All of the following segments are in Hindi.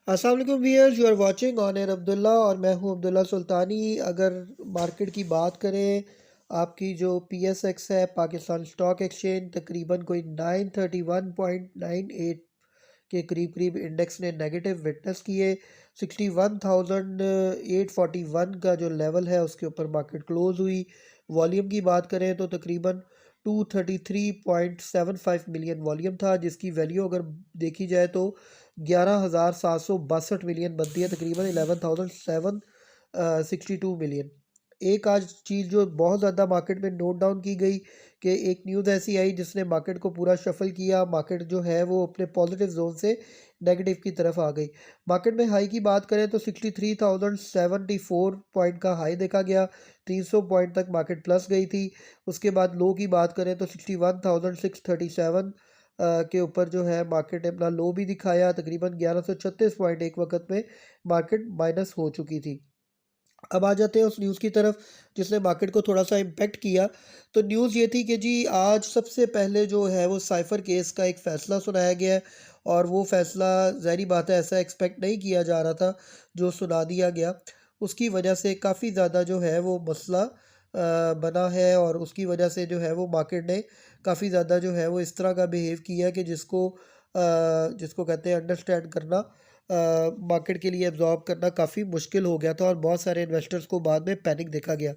अस्सलाम वालेकुम viewers, you are watching on air Abdullah और मैं हूं अब्दुल्ला सुल्तानी। अगर मार्केट की बात करें, आपकी जो PSX है पाकिस्तान स्टॉक एक्सचेंज, तकरीबन कोई 931.98 के करीब करीब इंडेक्स ने नेगेटिव विटनेस किए। 61,841 का जो लेवल है उसके ऊपर मार्केट क्लोज हुई। वॉल्यूम की बात करें तो तकरीबन 233.75 मिलियन वॉल्यूम था, जिसकी वैल्यू अगर देखी जाए तो 11,762 मिलियन बनती है, तकरीबन 11,762 मिलियन। एक आज चीज़ जो बहुत ज़्यादा मार्केट में नोट डाउन की गई कि एक न्यूज़ ऐसी आई जिसने मार्केट को पूरा शफल किया। मार्केट जो है वो अपने पॉजिटिव जोन से नेगेटिव की तरफ आ गई। मार्केट में हाई की बात करें तो 63,074 पॉइंट का हाई देखा गया। 300 पॉइंट तक मार्केट प्लस गई थी। उसके बाद लो की बात करें तो 61,637 के ऊपर जो है मार्केट ने अपना लो भी दिखाया। तकरीबन 1136 पॉइंट एक वक्त में मार्केट माइनस हो चुकी थी। अब आ जाते हैं उस न्यूज़ की तरफ जिसने मार्केट को थोड़ा सा इम्पेक्ट किया। तो न्यूज़ ये थी कि जी आज सबसे पहले जो है वो साइफ़र केस का एक फ़ैसला सुनाया गया है, और वो फ़ैसला ज़ाहिर बात है ऐसा एक्सपेक्ट नहीं किया जा रहा था जो सुना दिया गया। उसकी वजह से काफ़ी ज़्यादा जो है वो मसला बना है, और उसकी वजह से जो है वो मार्केट ने काफ़ी ज़्यादा जो है वो इस तरह का बिहेव किया कि जिसको कहते हैं अंडरस्टैंड करना, मार्केट के लिए एब्जॉर्ब करना काफ़ी मुश्किल हो गया था, और बहुत सारे इन्वेस्टर्स को बाद में पैनिक देखा गया।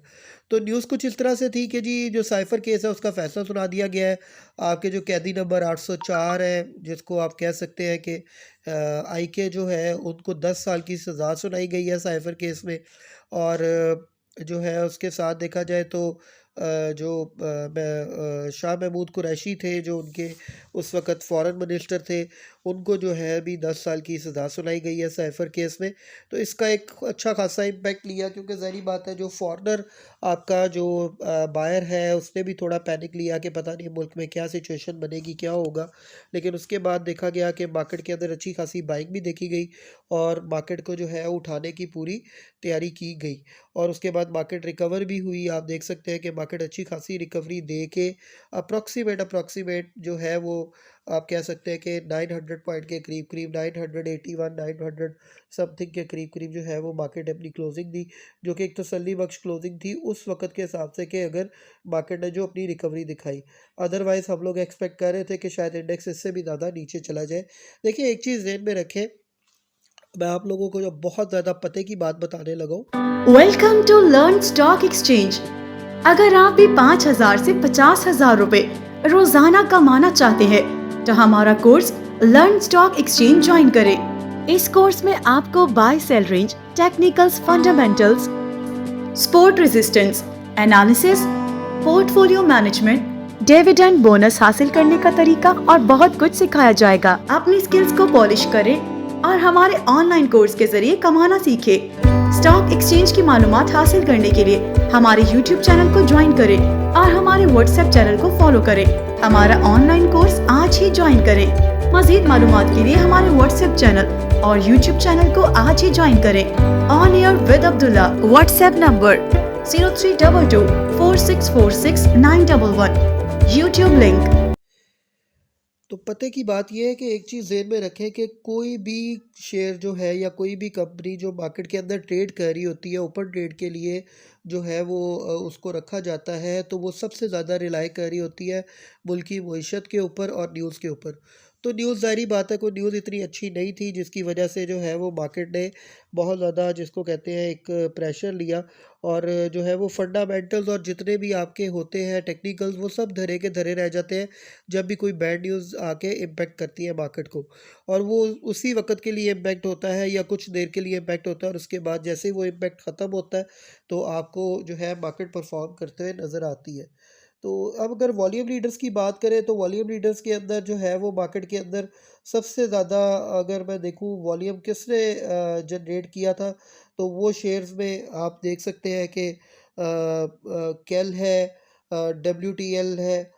तो न्यूज़ कुछ इस तरह से थी कि जी जो साइफ़र केस है उसका फ़ैसला सुना दिया गया है। आपके जो कैदी नंबर 804 है, जिसको आप कह सकते हैं कि IK जो है उनको 10 साल की सज़ा सुनाई गई है साइफ़र केस में। और जो है उसके साथ देखा जाए तो शाह महमूद कुरैशी थे जो उनके उस वक़्त फ़ॉरेन मिनिस्टर थे, उनको जो है अभी 10 साल की सज़ा सुनाई गई है साइफ़र केस में। तो इसका एक अच्छा खासा इम्पैक्ट लिया, क्योंकि ज़ाहिर बात है जो फ़ॉरेनर आपका जो बायर है उसने भी थोड़ा पैनिक लिया कि पता नहीं मुल्क में क्या सिचुएशन बनेगी, क्या होगा। लेकिन उसके बाद देखा गया कि मार्केट के अंदर अच्छी खासी बाइंग भी देखी गई, और मार्केट को जो है उठाने की पूरी तैयारी की गई। और उसके बाद मार्केट रिकवर भी हुई। आप देख सकते हैं कि मार्केट अच्छी खासी रिकवरी दे के अप्रॉक्सीमेट जो है वो आप कह सकते हैं कि 900 पॉइंट के करीब करीब 981 900 समथिंग के करीब करीब जो है वो मार्केट अपनी क्लोजिंग दी, जो कि एक तसल्ली बख्श क्लोजिंग थी उस वक्त के हिसाब से कि अगर मार्केट ने जो अपनी रिकवरी दिखाई। अदरवाइज़ हम लोग एक्सपेक्ट कर रहे थे कि शायद इंडेक्स इससे भी ज़्यादा नीचे चला जाए। देखिए एक चीज़ ज़हन में रखें, मैं आप लोगों को जो बहुत ज़्यादा पते की बात बताने लगा हूँ। Welcome to learn stock exchange. अगर आप भी 5,000 से 50,000 रुपए रोजाना कमाना चाहते हैं तो हमारा course learn stock exchange join करें। इस कोर्स में आपको buy sell range, technicals, fundamentals, support resistance analysis, portfolio management, dividend bonus हासिल करने का तरीका और बहुत कुछ सिखाया जाएगा। अपनी स्किल्स को पॉलिश करें और हमारे ऑनलाइन कोर्स के जरिए कमाना सीखें। स्टॉक एक्सचेंज की मालूमात हासिल करने के लिए हमारे YouTube चैनल को ज्वाइन करें और हमारे WhatsApp चैनल को फॉलो करें। हमारा ऑनलाइन कोर्स आज ही ज्वाइन करें। मजीद मालूमात के लिए हमारे WhatsApp चैनल और YouTube चैनल को आज ही ज्वाइन करें। On air with Abdullah, WhatsApp number 0322 4646 911, YouTube link. तो पते की बात यह है कि एक चीज़ ज़हन में रखें कि कोई भी शेयर जो है या कोई भी कंपनी जो मार्केट के अंदर ट्रेड कर रही होती है, ओपन ट्रेड के लिए जो है वो उसको रखा जाता है, तो वो सबसे ज़्यादा रिलाई कर रही होती है मुल्क की मईशत के ऊपर और न्यूज़ के ऊपर। तो न्यूज़ ज़ाहिर बात है कोई न्यूज़ इतनी अच्छी नहीं थी, जिसकी वजह से जो है वो मार्केट ने बहुत ज़्यादा जिसको कहते हैं एक प्रेशर लिया। और जो है वो फंडामेंटल्स और जितने भी आपके होते हैं टेक्निकल्स, वो सब धरे के धरे रह जाते हैं जब भी कोई बैड न्यूज़ आके इम्पेक्ट करती है मार्केट को। और वो उसी वक्त के लिए इम्पेक्ट होता है या कुछ देर के लिए इम्पेक्ट होता है, और उसके बाद जैसे ही वो इम्पेक्ट ख़त्म होता है तो आपको जो है मार्केट परफॉर्म करते हुए नज़र आती है। तो अब अगर वॉल्यूम लीडर्स की बात करें तो वॉल्यूम लीडर्स के अंदर जो है वो मार्केट के अंदर सबसे ज़्यादा, अगर मैं देखूं वॉल्यूम किसने जनरेट किया था, तो वो शेयर्स में आप देख सकते हैं कि केल है, WTL है,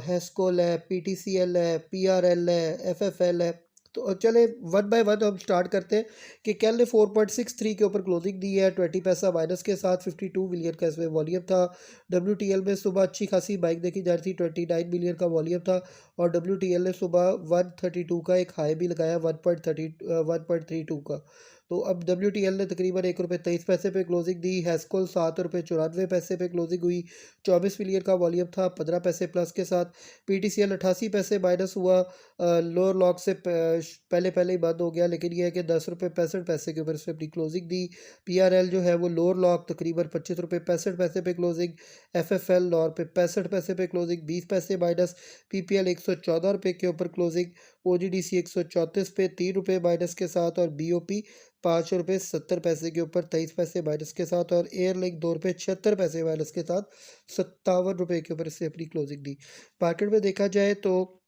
हेस्कोल है, PTCL है, PRL है, FFL है। तो चले वन बाय वन हम स्टार्ट करते हैं कि कैल ने 4.63 के ऊपर क्लोजिंग दी है, 20 पैसा माइनस के साथ। 52 मिलियन का इसमें वॉल्यूम था। WTL में सुबह अच्छी खासी बाइक देखी जा रही थी, 29 मिलियन का वॉल्यूम था। और WTL ने सुबह 132 का एक हाई भी लगाया, 1.32 का। तो अब WTL ने तकरीबन ₹1.23 पे क्लोजिंग दी। हैस्कोल ₹7.94 पे क्लोजिंग हुई, 24 मिलियन का वॉल्यूम था, 15 पैसे प्लस के साथ। PTCL 88 पैसे माइनस हुआ, लोअर लॉक से पहले पहले ही बंद हो गया, लेकिन यह है कि ₹10.65 के ऊपर इसने अपनी क्लोजिंग दी। PRL जो है वो लोअर लॉक तकरीबन ₹25.65 पे क्लोजिंग। FFL लोअर पे 65 पैसे पे क्लोजिंग, 20 पैसे माइनस। PPL ₹114 के ऊपर क्लोजिंग। OGDC 134 पे ₹3 माइनस के साथ। और BOP ₹5.70 के ऊपर 23 पैसे माइनस के साथ। और एयरलिंक ₹2.76 माइनस के साथ ₹57 के ऊपर इसने अपनी क्लोजिंग दी। मार्केट में देखा जाए तो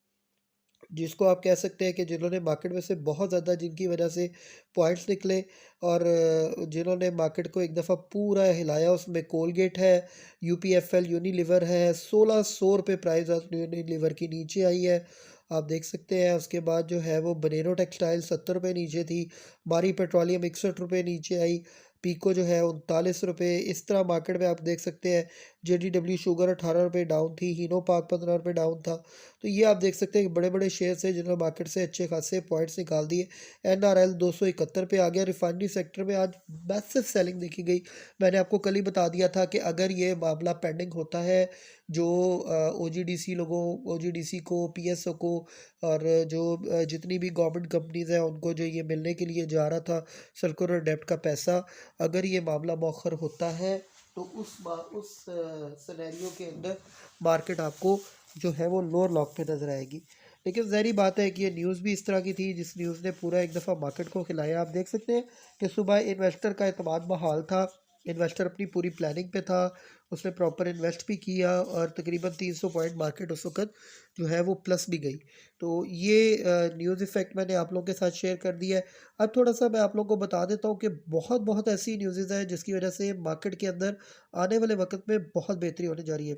जिसको आप कह सकते हैं कि जिन्होंने मार्केट में से बहुत ज़्यादा जिनकी वजह से पॉइंट्स निकले और जिन्होंने मार्केट को एक दफ़ा पूरा हिलाया, उसमें कोलगेट है, UPFL यूनिलीवर है। 1600 रुपये प्राइस आज यूनिलीवर की नीचे आई है, आप देख सकते हैं। उसके बाद जो है वो बनेरो टेक्सटाइल 70 रुपये नीचे थी। मारी पेट्रोलियम 61 रुपये नीचे आई। पीको जो है 39 रुपये। इस तरह मार्केट में आप देख सकते हैं JDW शुगर 18 रुपये डाउन थी। हीनो पाक 15 रुपये डाउन था। तो ये आप देख सकते हैं कि बड़े बड़े शेयर से जिन्होंने मार्केट से अच्छे खासे पॉइंट्स निकाल दिए। NRL 271 पे आ गया। रिफाइनरी सेक्टर में आज मैसिव सेलिंग देखी गई। मैंने आपको कल ही बता दिया था कि अगर ये मामला पेंडिंग होता है, जो OGDC लोगों, OGDC को, PSO को और जो जितनी भी गवर्नमेंट कंपनीज हैं उनको जो ये मिलने के लिए जा रहा था सर्कुलर डेप्ट का पैसा, अगर ये मामला मौखर होता है तो उस सिनेरियो के अंदर मार्केट आपको जो है वो लोअर लॉक पे नज़र आएगी। लेकिन ज़ाहिर बात है कि ये न्यूज़ भी इस तरह की थी जिस न्यूज़ ने पूरा एक दफ़ा मार्केट को खिलाया। आप देख सकते हैं कि सुबह इन्वेस्टर का एतमाद बहाल था, इन्वेस्टर अपनी पूरी प्लानिंग पे था, उसने प्रॉपर इन्वेस्ट भी किया और तकरीबन 300 पॉइंट मार्केट उस वक्त जो है वो प्लस भी गई। तो ये न्यूज़ इफ़ेक्ट मैंने आप लोगों के साथ शेयर कर दिया है। अब थोड़ा सा मैं आप लोगों को बता देता हूँ कि बहुत बहुत ऐसी न्यूज़ेज़ हैं जिसकी वजह से मार्केट के अंदर आने वाले वक्त में बहुत बेहतरी होने जा रही है।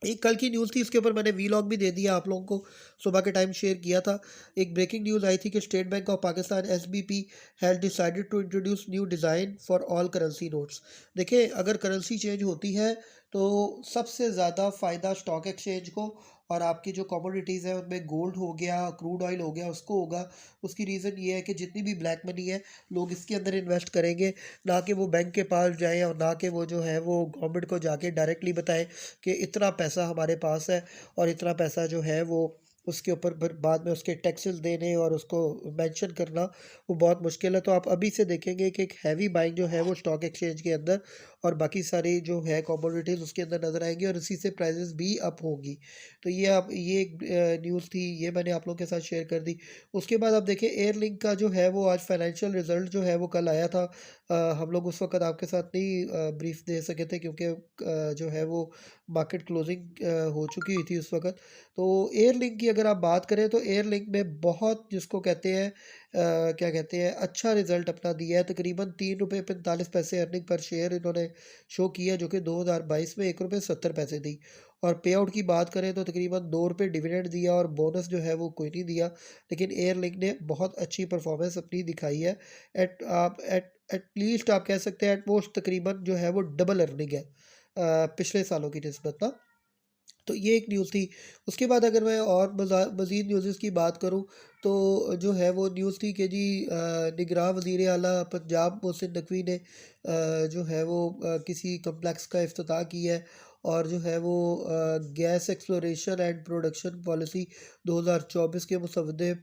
एक कल की न्यूज़ थी, इसके ऊपर मैंने वीलॉग भी दे दिया आप लोगों को, सुबह के टाइम शेयर किया था। एक ब्रेकिंग न्यूज़ आई थी कि state bank of Pakistan SBP has decided to introduce new design for all currency notes. देखिए, अगर करेंसी चेंज होती है तो सबसे ज़्यादा फ़ायदा स्टॉक एक्सचेंज को और आपकी जो कमोडिटीज़ हैं उनमें गोल्ड हो गया, क्रूड ऑयल हो गया, उसको होगा। उसकी रीज़न ये है कि जितनी भी ब्लैक मनी है लोग इसके अंदर इन्वेस्ट करेंगे, ना कि वो बैंक के पास जाएँ और ना कि वो जो है वो गवर्नमेंट को जाके डायरेक्टली बताएं कि इतना पैसा हमारे पास है और इतना पैसा जो है वो उसके ऊपर फिर बाद में उसके टैक्सेस देने और उसको मेंशन करना वो बहुत मुश्किल है। तो आप अभी से देखेंगे कि एक हैवी बाइंग जो है वो स्टॉक एक्सचेंज के अंदर और बाकी सारी जो है कमोडिटीज़ उसके अंदर नज़र आएंगी और इसी से प्राइसेस भी अप होंगी। तो ये एक न्यूज़ थी, ये मैंने आप लोगों के साथ शेयर कर दी। उसके बाद आप देखें एयरलिंक का जो है वो आज फाइनेंशियल रिजल्ट जो है वो कल आया था। हम लोग उस वक्त आपके साथ नहीं ब्रीफ दे सके थे क्योंकि जो है वो मार्केट क्लोजिंग हो चुकी हुई थी उस वक्त। तो एयरलिंक की अगर आप बात करें तो एयरलिंक में बहुत जिसको कहते हैं क्या कहते हैं अच्छा रिज़ल्ट अपना दिया है। तकरीबन ₹3.45 अर्निंग पर शेयर इन्होंने शो किया, जो कि 2022 में ₹1.70 थी। और पे आउट की बात करें तो तकरीबन ₹2 डिविडेंड दिया और बोनस जो है वो कोई नहीं दिया। लेकिन एयरलिंक ने बहुत अच्छी परफॉर्मेंस अपनी दिखाई है। एटलीस्ट आप कह सकते हैं एटमोस्ट तकरीबन जो है वो डबल अर्निंग है पिछले सालों की निस्बत ना। तो ये एक न्यूज़ थी। उसके बाद अगर मैं और मज़ीद न्यूज़ेस की बात करूँ तो जो है वो न्यूज़ थी कि जी निगरान वज़ीर आला पंजाब मोहसिन नकवी ने जो है वो किसी कम्प्लेक्स का इफ्तिताह किया है और जो है वो gas exploration and production policy 2024 के मसवदे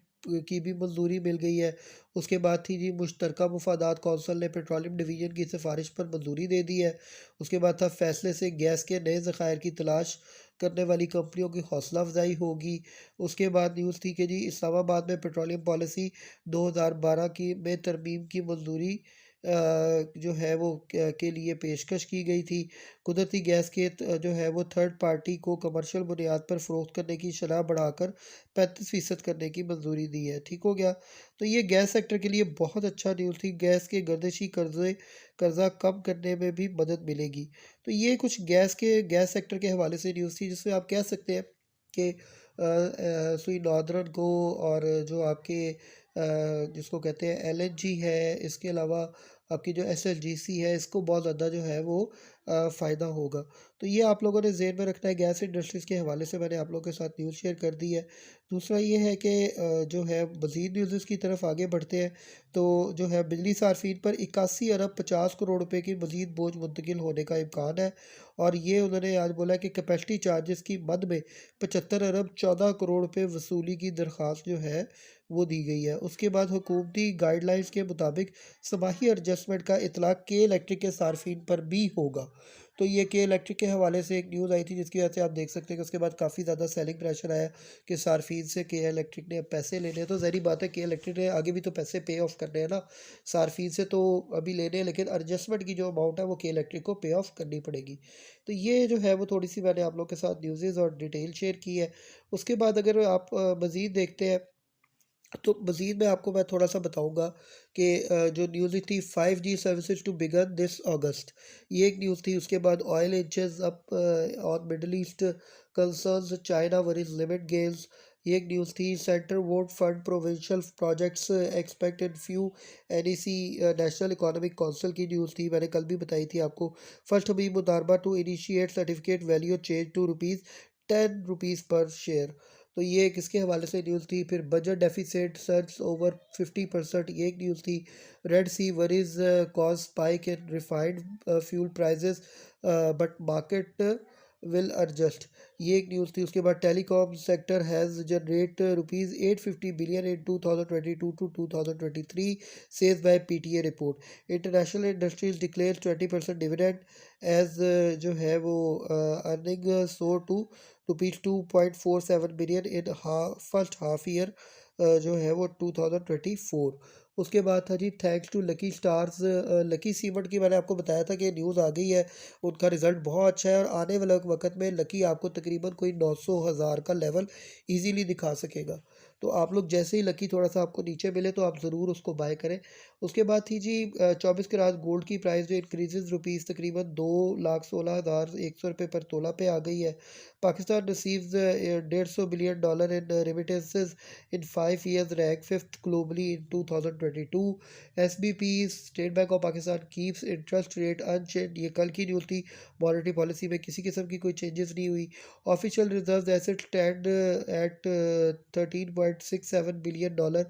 की भी मंजूरी मिल गई है। उसके बाद थी जी मुश्तरका मुफादात कौंसल ने पेट्रोलियम डिवीज़न की सिफारिश पर मंजूरी दे दी है। उसके बाद था फैसले से गैस के नए ज़खायर की तलाश करने वाली कंपनियों की हौसला अफजाई होगी। उसके बाद न्यूज़ थी कि जी इस्लामाबाद में पेट्रोलियम पॉलिसी 2012 की में तरमीम की मंजूरी जो है वो के लिए पेशकश की गई थी। कुदरती गैस के जो है वो थर्ड पार्टी को कमर्शियल बुनियाद पर फ़रोख्त करने की शरह बढ़ाकर 35% करने की मंजूरी दी है। ठीक हो गया। तो ये गैस सेक्टर के लिए बहुत अच्छा न्यूज़ थी। गैस के गर्दिशी कर्जा कम करने में भी मदद मिलेगी। तो ये कुछ गैस सेक्टर के हवाले से न्यूज़ थी जिसमें आप कह सकते हैं कि सुई नॉर्दर्न को और जो आपके जिसको कहते हैं एलएनजी है, इसके अलावा आपकी जो एसएलजीसी है, इसको बहुत ज़्यादा जो है वो फ़ायदा होगा। तो ये आप लोगों ने ज़हन में रखना है। गैस इंडस्ट्रीज़ के हवाले से मैंने आप लोगों के साथ न्यूज़ शेयर कर दी है। दूसरा ये है कि जो है मज़ीद न्यूज़ की तरफ आगे बढ़ते हैं। तो जो है बिजली सार्फिन पर 81 अरब 50 करोड़ रुपए की मज़ीद बोझ मुंतकिल होने का इम्कान है। और ये उन्होंने आज बोला कि कैपेसिटी चार्जेस की मद में 75 अरब 14 करोड़ रुपए वसूली की दरख्वास्त जो है वो दी गई है। उसके बाद हुकूमती गाइडलाइंस के मुताबिक समाही एडजस्टमेंट का इतलाक के इलेक्ट्रिक के सार्फिन पर भी होगा। तो ये के इलेक्ट्रिक के हवाले से एक न्यूज़ आई थी, जिसकी वजह से आप देख सकते हैं कि उसके बाद काफ़ी ज़्यादा सेलिंग प्रेशर आया कि सार्फिन से के इलेक्ट्रिक ने अब पैसे लेने हैं। तो ज़ाहिर बात है, के इलेक्ट्रिक ने आगे भी तो पैसे पे ऑफ करने हैं ना, सार्फिन से तो अभी लेने हैं, लेकिन एडजस्टमेंट की जो अमाउंट है वो के इलेक्ट्रिक को पे ऑफ करनी पड़ेगी। तो ये जो है वो थोड़ी सी मैंने आप लोग के साथ न्यूज़ और डिटेल शेयर की है। उसके बाद अगर आप मज़ीद देखते हैं, तो मज़ीद मैं थोड़ा-सा बताऊँगा कि जो न्यूज़ थी 5G services to begin this August, ये एक न्यूज़ थी। उसके बाद oil inches up on Middle East concerns China worries limit gains, ये एक न्यूज़ थी। Centre vote fund provincial projects expect in few NEC National Economic Council की न्यूज़ थी, मैंने कल भी बताई थी आपको। फर्स्ट हबीब मुतालबा to initiate certificate value change to ₹10 पर शेयर, तो ये किसके हवाले से न्यूज़ थी। फिर बजट डेफिसिट सर्ज ओवर 50%, ये एक न्यूज़ थी। Red Sea worries cause spike in refined fuel prices but market will adjust, ये एक न्यूज़ थी। उसके बाद telecom sector has generate ₹850 billion in 2022 to 2023 says by PTA report. International Industries declare 20% dividend as जो है वो earning soar to ₹2.47 billion in first half year जो है वो 2024। उसके बाद था जी thanks to lucky stars, Lucky Cement की मैंने आपको बताया था कि न्यूज़ आ गई है, उनका रिज़ल्ट बहुत अच्छा है और आने वाले वक्त में लकी आपको तकरीबन कोई 900,000 का लेवल इजीली दिखा सकेगा। तो आप लोग जैसे ही लकी थोड़ा सा आपको नीचे मिले तो आप ज़रूर उसको बाय करें। उसके बाद थी जी 24 कैरेट गोल्ड की प्राइस जो इंक्रीजेज रुपीज़ तकरीबन 2,16,100 रुपये पर तोला पे आ गई है। Pakistan receives $150 billion in remittances in 5 years, rank 5th globally in 2022। SBP state bank of Pakistan keeps interest rate unchanged, ये कल की न्यूज़ थी। मॉनेटरी पॉलिसी में किसी किस्म की कोई चेंजेस नहीं हुई। Official reserve asset stand at $13.67 billion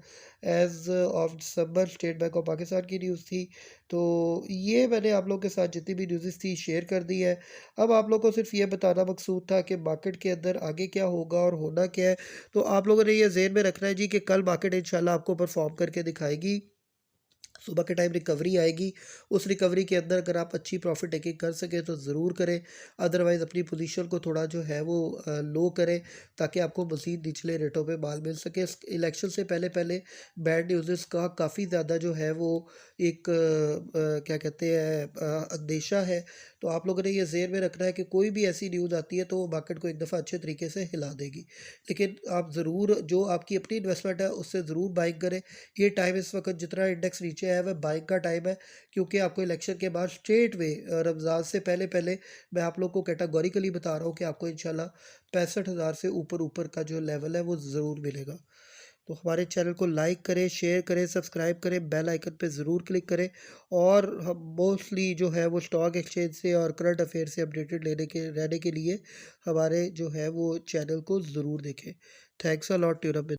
as of December, state bank of Pakistan की न्यूज़ थी। तो ये मैंने आप लोगों के साथ जितनी भी न्यूज़ थी शेयर कर दी है। अब आप लोगों को सिर्फ ये बताना मकसूद था कि मार्केट के अंदर आगे क्या होगा और होना क्या है। तो आप लोगों ने ये ज़हन में रखना है जी कि कल मार्केट इंशाल्लाह आपको परफॉर्म करके दिखाएगी। सुबह के टाइम रिकवरी आएगी, उस रिकवरी के अंदर अगर आप अच्छी प्रॉफिट टेकिंग कर सकें तो ज़रूर करें। अदरवाइज़ अपनी पोजीशन को थोड़ा जो है वो लो करें, ताकि आपको मज़ीद निचले रेटों पे माल मिल सके। इलेक्शन से पहले पहले बैड न्यूज़ का काफ़ी ज़्यादा जो है वो एक क्या कहते हैं अंदेशा है। तो आप लोगों ने ये ज़हन में रखना है कि कोई भी ऐसी न्यूज़ आती है तो वो मार्केट को एक दफ़ा अच्छे तरीके से हिला देगी। लेकिन आप ज़रूर जो आपकी अपनी इन्वेस्टमेंट है उससे ज़रूर बाइंग करें। ये टाइम इस वक्त जितना इंडेक्स नीचे है वह बाइंग का टाइम है, क्योंकि आपको इलेक्शन के बाद स्ट्रेट वे रमज़ान से पहले पहले मैं आप लोग को कैटेगोरिकली बता रहा हूँ कि आपको इंशाल्लाह 65,000 से ऊपर ऊपर का जो लेवल है वो ज़रूर मिलेगा। तो हमारे चैनल को लाइक करें, शेयर करें, सब्सक्राइब करें, बेल आइकन पे ज़रूर क्लिक करें। और हम मोस्टली जो है वो स्टॉक एक्सचेंज से और करंट अफेयर से अपडेटेड लेने के रहने के लिए हमारे जो है वो चैनल को ज़रूर देखें। Thanks a lot tune-up.